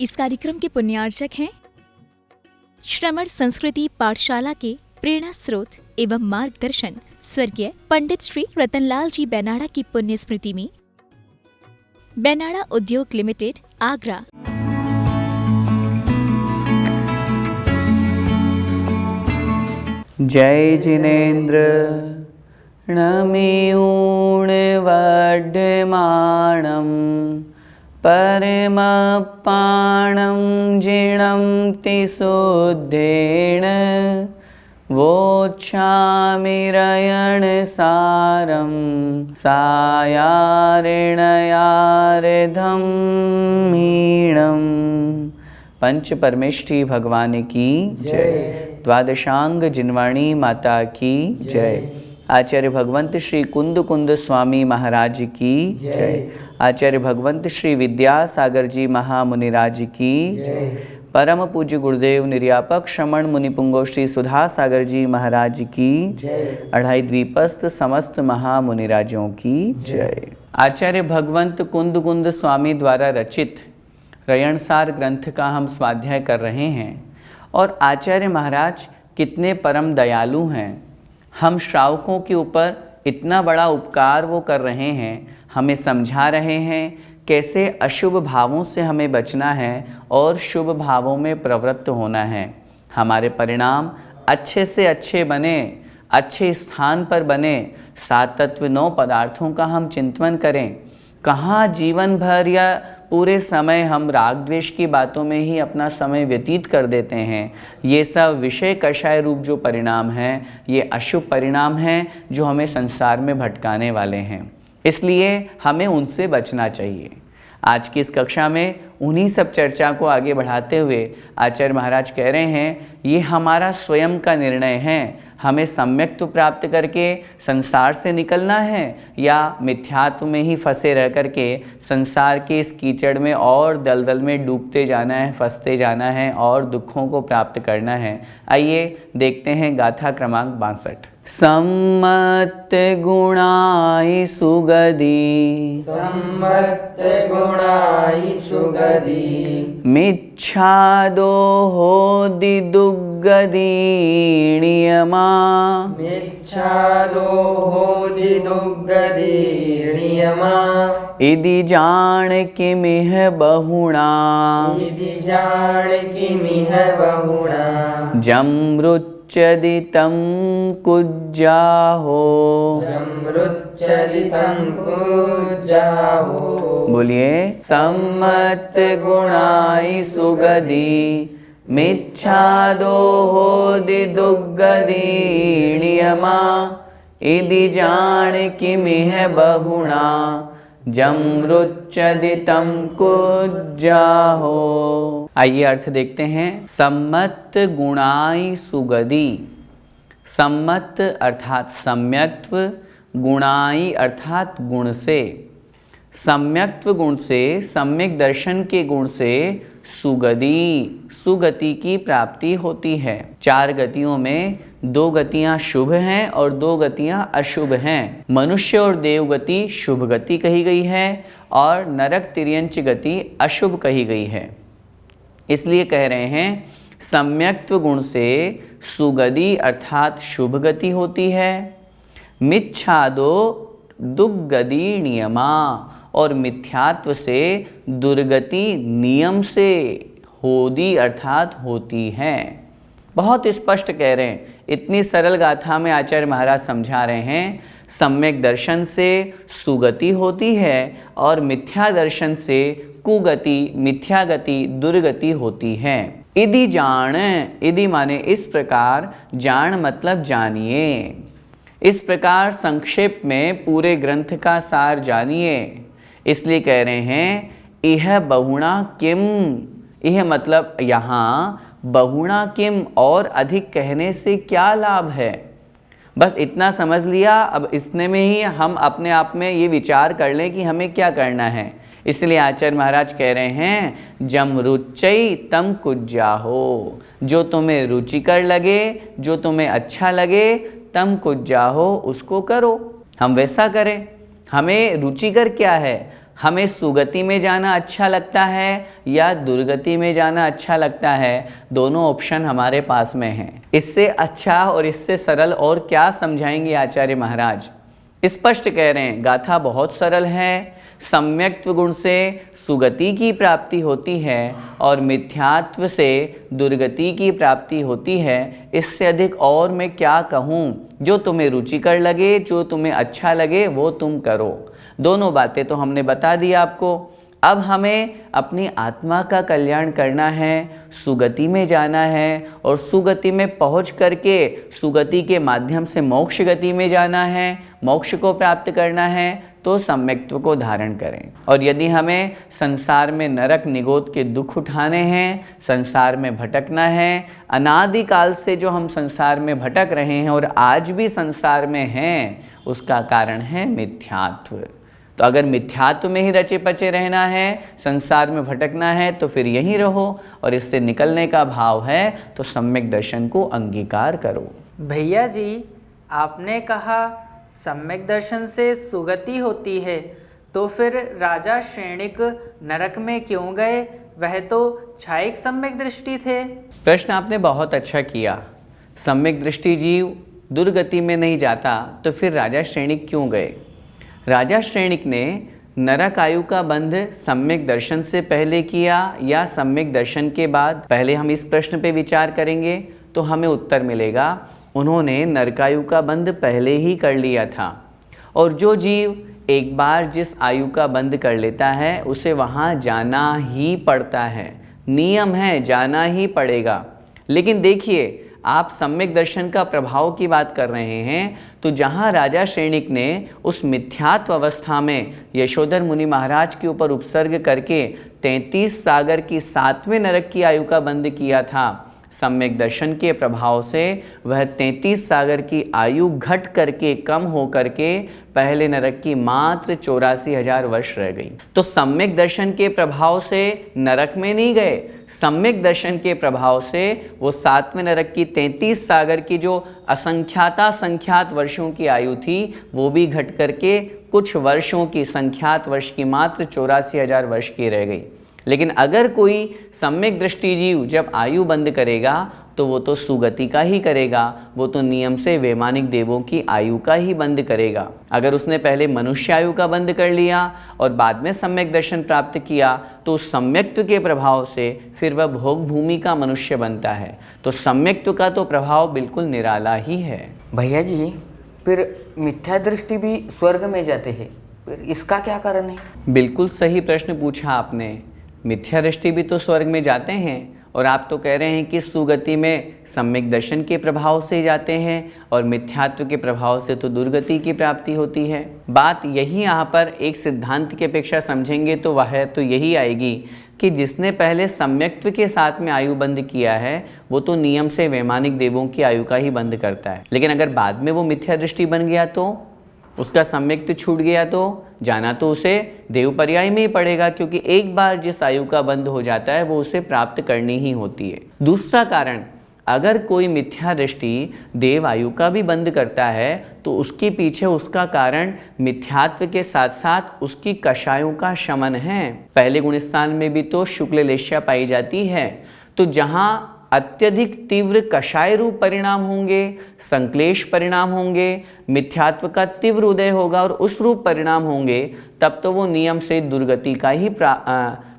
इस कार्यक्रम के पुण्यार्चक हैं श्रमण संस्कृति पाठशाला के प्रेरणा स्रोत एवं मार्गदर्शन स्वर्गीय पंडित श्री रतनलाल जी बेनाड़ा की पुण्य स्मृति में बेनाड़ा उद्योग लिमिटेड, आगरा। जय जिनेन्द्र नमिऊण वड्यमाणं परमपाणं जिणं तिशुद्धेन वोच्छामिरयण सारं सायारिणयार्धं मीणं। पंच परमेष्ठी भगवान की जय। द्वादशांग जिनवाणी माता की जय। आचार्य भगवंत श्री कुंद कुंद स्वामी महाराज की जय। आचार्य भगवंत श्री विद्यासागर जी महामुनिराज की जय। परम पूज्य गुरुदेव निर्यापक श्रमण मुनिपुंगो श्री सुधा सागर जी महाराज की जय। अढ़ाई द्वीपस्थ समस्त महामुनिराजों की जय। आचार्य भगवंत कुंद कुंद स्वामी द्वारा रचित रयणसार ग्रंथ का हम स्वाध्याय कर रहे हैं और आचार्य महाराज कितने परम दयालु हैं। हम श्रावकों के ऊपर इतना बड़ा उपकार वो कर रहे हैं, हमें समझा रहे हैं कैसे अशुभ भावों से हमें बचना है और शुभ भावों में प्रवृत्त होना है। हमारे परिणाम अच्छे से अच्छे बने, अच्छे स्थान पर बने, सात तत्व 9 पदार्थों का हम चिंतन करें। कहाँ जीवन भर या पूरे समय हम राग द्वेष की बातों में ही अपना समय व्यतीत कर देते हैं। ये सब विषय कषाय रूप जो परिणाम हैं, ये अशुभ परिणाम हैं जो हमें संसार में भटकाने वाले हैं। इसलिए हमें उनसे बचना चाहिए। आज की इस कक्षा में उन्हीं सब चर्चा को आगे बढ़ाते हुए आचार्य महाराज कह रहे हैं, ये हमारा स्वयं का निर्णय है। हमें सम्यक्त्व प्राप्त करके संसार से निकलना है या मिथ्यात्व में ही फंसे रह करके संसार के इस कीचड़ में और दलदल में डूबते जाना है, फंसते जाना है और दुखों को प्राप्त करना है। आइए देखते हैं गाथा क्रमांक 62। सम्मत गुणाई सुगदी, सम्मत गुणाई सुगदी, मिच्छादो होदि दुग्गदी नियमा, मिच्छादो होदि दुग्गदी नियमा, इदि जान किमिह बहुणा, इदि जान किमिह बहुणा, जमृच्यदितं कुज्जाहो, जमृच्यदितं कुज्जाहो। बोलिए सम्मत गुणाई सुगदी, मिच्छादो होदि दुग्गदी नियमा, इदि जान किमिह बहुणा, जमृच्यदितं कुज्जाहो। आइए अर्थ देखते हैं। सम्मत गुणाई सुगदी। सम्मत अर्थात सम्यक्त्व, गुणाई अर्थात गुण से। सम्यक्त्व गुण से, सम्यक दर्शन के गुण से सुगति, सुगति की प्राप्ति होती है। 4 गतियों में 2 गतियां शुभ हैं और 2 गतियां अशुभ हैं। मनुष्य और देवगति शुभ गति कही गई है और नरक तिर्यंच गति अशुभ कही गई है। इसलिए कह रहे हैं सम्यक्त्व गुण से सुगति अर्थात शुभ गति होती है। मिच्छादो दुग्गति नियमा, और मिथ्यात्व से दुर्गति नियम से होदी अर्थात होती है। बहुत स्पष्ट कह रहे हैं। इतनी सरल गाथा में आचार्य महाराज समझा रहे हैं सम्यक दर्शन से सुगति होती है और मिथ्या दर्शन से कुगति, मिथ्या गति, दुर्गति होती है। इदि जान, इदि माने इस प्रकार, जान मतलब जानिए। इस प्रकार संक्षेप में पूरे ग्रंथ का सार जानिए। इसलिए कह रहे हैं इह बहुणा किम, यह मतलब यहाँ बहुणा किम, और अधिक कहने से क्या लाभ है। बस इतना समझ लिया। अब इसने में ही हम अपने आप में ये विचार कर लें कि हमें क्या करना है। इसलिए आचार्य महाराज कह रहे हैं जम रुचई तम कुज्जाहो, जो तुम्हें रुचिकर लगे, जो तुम्हें अच्छा लगे, तम कुज्जाहो, उसको करो। हम वैसा करें। हमें रुचिकर क्या है? हमें सुगति में जाना अच्छा लगता है या दुर्गति में जाना अच्छा लगता है, दोनों ऑप्शन हमारे पास में हैं। इससे अच्छा और इससे सरल और क्या समझाएंगे आचार्य महाराज। स्पष्ट कह रहे हैं, गाथा बहुत सरल है। सम्यक्त्व गुण से सुगति की प्राप्ति होती है और मिथ्यात्व से दुर्गति की प्राप्ति होती है। इससे अधिक और मैं क्या कहूँ। जो तुम्हें रुचिकर लगे, जो तुम्हें अच्छा लगे वो तुम करो। दोनों बातें तो हमने बता दी आपको। अब हमें अपनी आत्मा का कल्याण करना है, सुगति में जाना है और सुगति में पहुंच करके सुगति के माध्यम से मोक्ष गति में जाना है, मोक्ष को प्राप्त करना है, तो सम्यक्त्व को धारण करें। और यदि हमें संसार में नरक निगोद के दुख उठाने हैं, संसार में भटकना है, अनादिकाल से जो हम संसार में भटक रहे हैं और आज भी संसार में हैं, उसका कारण है मिथ्यात्व। तो अगर मिथ्यात्व में ही रचे पचे रहना है, संसार में भटकना है, तो फिर यहीं रहो और इससे निकलने का भाव है तो सम्यक दर्शन को अंगीकार करो। भैया जी, आपने कहा सम्यक दर्शन से सुगति होती है, तो फिर राजा श्रेणिक नरक में क्यों गए? वह तो क्षायिक सम्यक दृष्टि थे। प्रश्न आपने बहुत अच्छा किया। सम्यक दृष्टि जीव दुर्गति में नहीं जाता, तो फिर राजा श्रेणिक क्यों गए? राजा श्रेणिक ने नरक आयु का बंध सम्यक दर्शन से पहले किया या सम्यक दर्शन के बाद? पहले हम इस प्रश्न पे विचार करेंगे तो हमें उत्तर मिलेगा, उन्होंने नरकायु का बंध पहले ही कर लिया था। और जो जीव एक बार जिस आयु का बंध कर लेता है, उसे वहाँ जाना ही पड़ता है, नियम है, जाना ही पड़ेगा। लेकिन देखिए, आप सम्यक दर्शन का प्रभाव की बात कर रहे हैं, तो जहाँ राजा श्रेणिक ने उस मिथ्यात्व अवस्था में यशोधर मुनि महाराज के ऊपर उपसर्ग करके 33 सागर की 7वें नरक की आयु का बंध किया था, सम्यक दर्शन के प्रभाव से वह 33 सागर की आयु घट करके कम हो करके पहले नरक की मात्र 84,000 वर्ष रह गई। तो सम्यक दर्शन के प्रभाव से नरक में नहीं गए, सम्यक दर्शन के प्रभाव से वो 7वें नरक की 33 सागर की जो असंख्याता संख्यात वर्षों की आयु थी, वो भी घट करके कुछ वर्षों की संख्यात वर्ष की मात्र 84,000 वर्ष की रह गई। लेकिन अगर कोई सम्यक दृष्टि जीव जब आयु बंद करेगा, तो वो तो सुगति का ही करेगा, वो तो नियम से वैमानिक देवों की आयु का ही बंद करेगा। अगर उसने पहले मनुष्य आयु का बंद कर लिया और बाद में सम्यक दर्शन प्राप्त किया, तो उस सम्यक्त्व के प्रभाव से फिर वह भोग भूमि का मनुष्य बनता है। तो सम्यक्त्व का तो प्रभाव बिल्कुल निराला ही है। भैया जी, फिर मिथ्या दृष्टि भी स्वर्ग में जाते हैं, फिर इसका क्या कारण है? बिल्कुल सही प्रश्न पूछा आपने। मिथ्या दृष्टि भी तो स्वर्ग में जाते हैं और आप तो कह रहे हैं कि सुगति में सम्यक दर्शन के प्रभाव से जाते हैं और मिथ्यात्व के प्रभाव से तो दुर्गति की प्राप्ति होती है। बात यही यहाँ पर एक सिद्धांत की अपेक्षा समझेंगे तो वह तो यही आएगी कि जिसने पहले सम्यक्त्व के साथ में आयु बंद किया है, वो तो नियम से वैमानिक देवों की आयु का ही बंद करता है। लेकिन अगर बाद में वो मिथ्या दृष्टि बन गया, तो उसका सम्यक्त्व छूट गया, तो जाना तो उसे देव पर्याय में ही पड़ेगा, क्योंकि एक बार जिस आयु का बंध हो जाता है वो उसे प्राप्त करनी ही होती है। दूसरा कारण, अगर कोई मिथ्या दृष्टि देव आयु का भी बंद करता है, तो उसके पीछे उसका कारण मिथ्यात्व के साथ साथ उसकी कषायों का शमन है। पहले गुण स्थान में भी तो शुक्ल लेश्या पाई जाती है। तो जहाँ अत्यधिक तीव्र कषाय रूप परिणाम होंगे, संक्लेश परिणाम होंगे, मिथ्यात्व का तीव्र उदय होगा और उस रूप परिणाम होंगे, तब तो वो नियम से दुर्गति का ही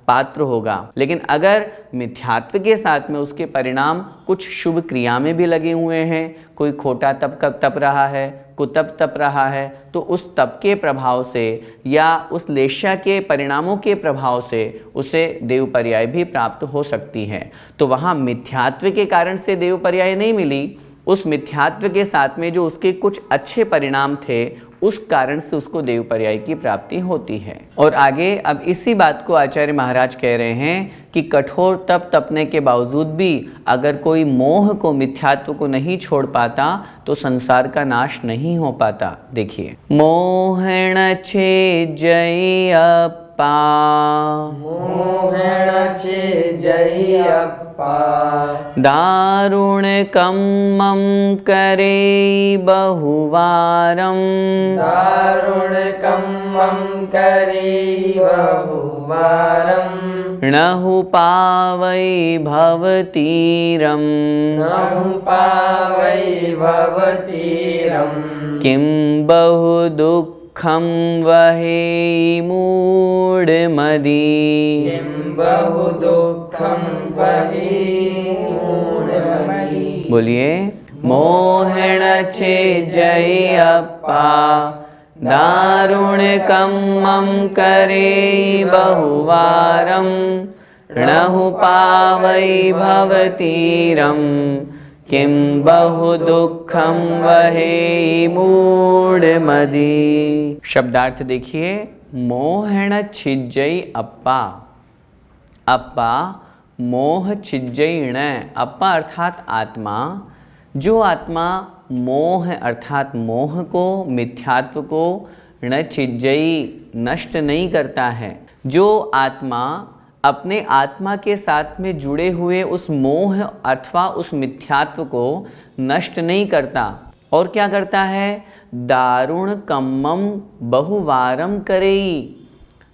पात्र होगा। लेकिन अगर मिथ्यात्व के साथ में उसके परिणाम कुछ शुभ क्रिया में भी लगे हुए हैं, कोई खोटा तप रहा है, कुतप तप रहा है, तो उस तप के प्रभाव से या उस लेश्या के परिणामों के प्रभाव से उसे देव पर्याय भी प्राप्त हो सकती है। तो वहाँ मिथ्यात्व के कारण से देव पर्याय नहीं मिली, उस मिथ्यात्व के साथ में जो उसके कुछ अच्छे परिणाम थे, उस कारण से उसको देव पर्याय की प्राप्ति होती है। और आगे अब इसी बात को आचार्य महाराज कह रहे हैं कि कठोर तप तपने के बावजूद भी अगर कोई मोह को, मिथ्यात्व को नहीं छोड़ पाता, तो संसार का नाश नहीं हो पाता। देखिए, मोहन छे जय अप्पा, मोहन छे जय अप्पा, दारुण कम्मं करे बहुवारं, दारुण कम्मं करे बहुवारं नहु पावै भवतीरं पावै भवतीरं किं बहु दुःखं वहेयि मूढमदी। किं बहु दुःखं वहेयि मूढमदी। बोलिए, मोहन छे जय अप्पा दारुण कम्मं करे बहुवारं नहु पावै भवतीरं किं बहु दुःखं वहेयि मूढमदी। शब्दार्थ देखिए, मोहन छिज्जई अप्पा। अप्पा मोह छिज्जई ण। अप्पा अर्थात आत्मा। जो आत्मा मोह अर्थात मोह को, मिथ्यात्व को न छिज्जई नष्ट नहीं करता है, जो आत्मा अपने आत्मा के साथ में जुड़े हुए उस मोह अथवा उस मिथ्यात्व को नष्ट नहीं करता और क्या करता है, दारुण कम्मम बहुवारम करेई।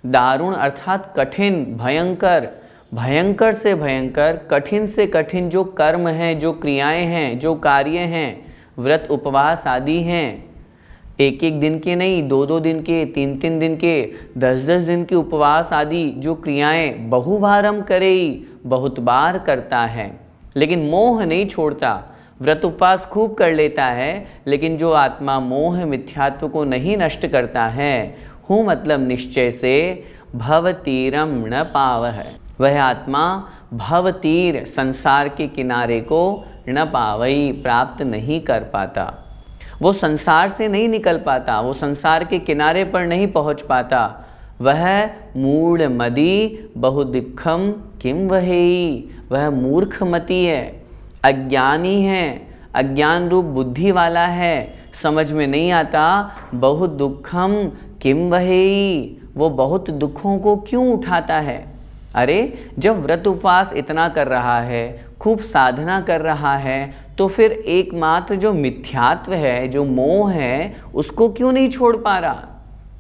दारुण अर्थात कठिन, भयंकर, भयंकर से भयंकर, कठिन से कठिन जो कर्म हैं, जो क्रियाएं हैं, जो कार्य हैं, व्रत उपवास आदि हैं, एक एक दिन के नहीं, दो दो दिन के, तीन तीन दिन के, 10-10 दिन के उपवास आदि जो क्रियाएं बहुवारम करेई, बहुत बार करता है, लेकिन मोह नहीं छोड़ता। व्रत उपवास खूब कर लेता है, लेकिन जो आत्मा मोह मिथ्यात्व को नहीं नष्ट करता है, हूँ मतलब निश्चय से, भवतीरम न पावह, वह आत्मा भवतीर संसार के किनारे को न पावई प्राप्त नहीं कर पाता। वो संसार से नहीं निकल पाता, वो संसार के किनारे पर नहीं पहुंच पाता। वह मूढ़मदी बहुदिक्खम किम वहेई, वह मूर्खमती है, अज्ञानी है, अज्ञान रूप बुद्धि वाला है, समझ में नहीं आता। बहुत दुखम किम वहेई, वो बहुत दुखों को क्यों उठाता है। अरे जब व्रत उपवास इतना कर रहा है, खूब साधना कर रहा है, तो फिर एकमात्र जो मिथ्यात्व है, जो मोह है, उसको क्यों नहीं छोड़ पा रहा,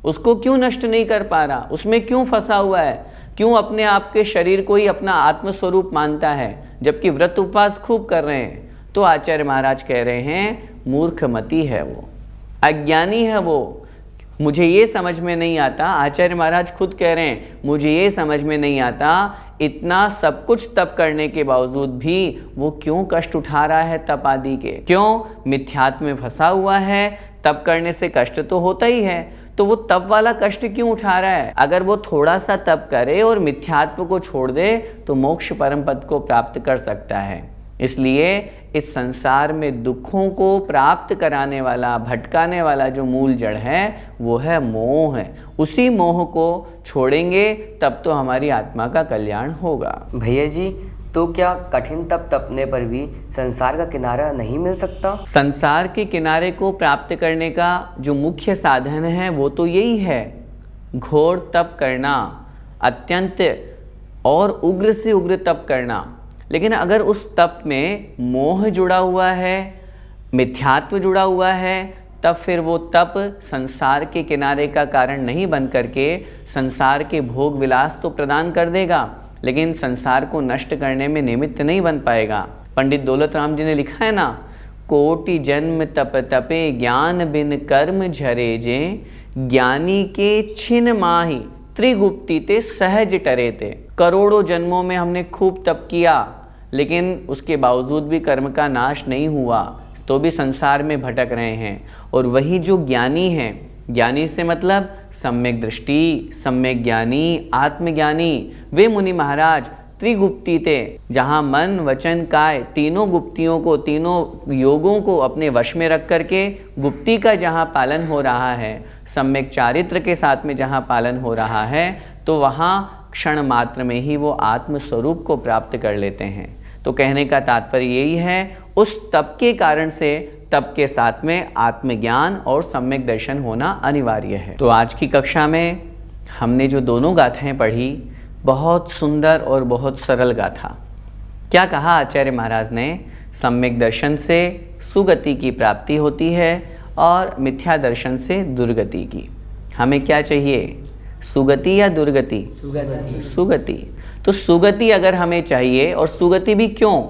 उसको क्यों नष्ट नहीं कर पा रहा, उसमें क्यों फंसा हुआ है, क्यों अपने आप के शरीर को ही अपना आत्मस्वरूप मानता है, जबकि व्रत उपवास खूब कर रहे हैं। तो आचार्य महाराज कह रहे हैं मूर्खमती है वो, अज्ञानी है वो। मुझे ये समझ में नहीं आता, आचार्य महाराज खुद कह रहे हैं, मुझे ये समझ में नहीं आता इतना सब कुछ तप करने के बावजूद भी वो क्यों कष्ट उठा रहा है तप आदि के, क्यों मिथ्यात्व में फंसा हुआ है। तप करने से कष्ट तो होता ही है, तो वो तप वाला कष्ट क्यों उठा रहा है। अगर वो थोड़ा सा तप करे और मिथ्यात्व को छोड़ दे तो मोक्ष परम पद को प्राप्त कर सकता है। इसलिए इस संसार में दुखों को प्राप्त कराने वाला, भटकाने वाला जो मूल जड़ है वो है मोह है। उसी मोह को छोड़ेंगे तब तो हमारी आत्मा का कल्याण होगा। भैया जी, तो क्या कठिन तप तपने पर भी संसार का किनारा नहीं मिल सकता? संसार के किनारे को प्राप्त करने का जो मुख्य साधन है वो तो यही है, घोर तप करना, अत्यंत और उग्र से उग्र तप करना। लेकिन अगर उस तप में मोह जुड़ा हुआ है, मिथ्यात्व जुड़ा हुआ है, तब फिर वो तप संसार के किनारे का कारण नहीं बन करके संसार के भोग विलास तो प्रदान कर देगा, लेकिन संसार को नष्ट करने में निमित्त नहीं बन पाएगा। पंडित दौलत राम जी ने लिखा है ना, कोटि जन्म तप तपे ज्ञान बिन कर्म झरे जे, ज्ञानी के छिन माही त्रिगुप्ती ते सहज टरे ते। करोड़ों जन्मों में हमने खूब तप किया, लेकिन उसके बावजूद भी कर्म का नाश नहीं हुआ, तो भी संसार में भटक रहे हैं। और वही जो ज्ञानी हैं, ज्ञानी से मतलब सम्यक दृष्टि, सम्यक ज्ञानी, आत्मज्ञानी, वे मुनि महाराज त्रिगुप्ती थे, जहाँ मन वचन काय तीनों गुप्तियों को, तीनों योगों को अपने वश में रख करके गुप्ती का जहाँ पालन हो रहा है, सम्यक चारित्र के साथ में जहाँ पालन हो रहा है, तो वहाँ क्षण मात्र में ही वो आत्मस्वरूप को प्राप्त कर लेते हैं। तो कहने का तात्पर्य यही है, उस तप के कारण से तप के साथ में आत्मज्ञान और सम्यक दर्शन होना अनिवार्य है। तो आज की कक्षा में हमने जो दोनों गाथाएं पढ़ी, बहुत सुंदर और बहुत सरल गाथा। क्या कहा आचार्य महाराज ने, सम्यक दर्शन से सुगति की प्राप्ति होती है और मिथ्या दर्शन से दुर्गति की। हमें क्या चाहिए? सुगति या दुर्गति? सुगति। सुगति। तो सुगति अगर हमें चाहिए, और सुगति भी क्यों?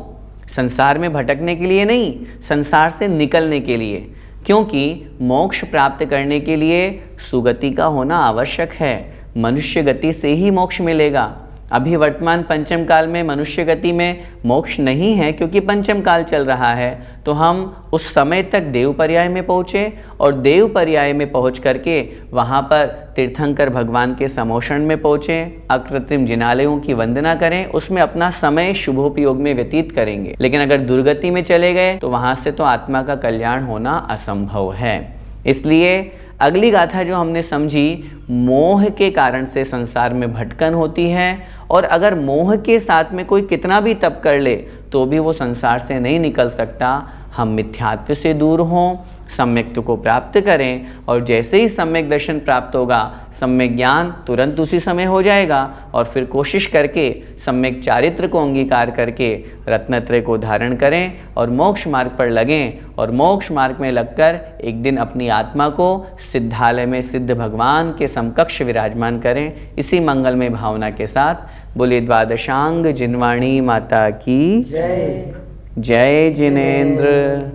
संसार में भटकने के लिए नहीं, संसार से निकलने के लिए। क्योंकि मोक्ष प्राप्त करने के लिए सुगति का होना आवश्यक है। मनुष्य गति से ही मोक्ष मिलेगा। अभी वर्तमान पंचम काल में मनुष्य गति में मोक्ष नहीं है, क्योंकि पंचम काल चल रहा है। तो हम उस समय तक देव पर्याय में पहुँचे, और देव पर्याय में पहुँच करके वहाँ पर तीर्थंकर भगवान के समोषण में पहुँचे, अकृत्रिम जिनालयों की वंदना करें, उसमें अपना समय शुभोपयोग में व्यतीत करेंगे। लेकिन अगर दुर्गति में चले गए तो वहाँ से तो आत्मा का कल्याण होना असंभव है। इसलिए अगली गाथा जो हमने समझी, मोह के कारण से संसार में भटकन होती है, और अगर मोह के साथ में कोई कितना भी तप कर ले तो भी वो संसार से नहीं निकल सकता। हम मिथ्यात्व से दूर हों, सम्यक्त्व को प्राप्त करें, और जैसे ही सम्यक दर्शन प्राप्त होगा, सम्यक ज्ञान तुरंत उसी समय हो जाएगा, और फिर कोशिश करके सम्यक चारित्र को अंगीकार करके रत्नत्रय को धारण करें और मोक्ष मार्ग पर लगें। और मोक्ष मार्ग में लगकर एक दिन अपनी आत्मा को सिद्धालय में सिद्ध भगवान के समकक्ष विराजमान करें। इसी मंगलमय भावना के साथ बोले द्वादशांग जिनवाणी माता की जय। जय जिनेन्द्र।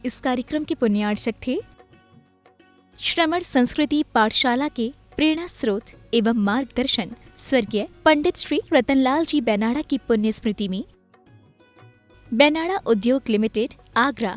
इस कार्यक्रम के पुण्यार्चक थे श्रमण संस्कृति पाठशाला के प्रेरणा स्रोत एवं मार्गदर्शन स्वर्गीय पंडित श्री रतनलाल जी बेनाड़ा की पुण्य स्मृति में बेनाड़ा उद्योग लिमिटेड, आगरा।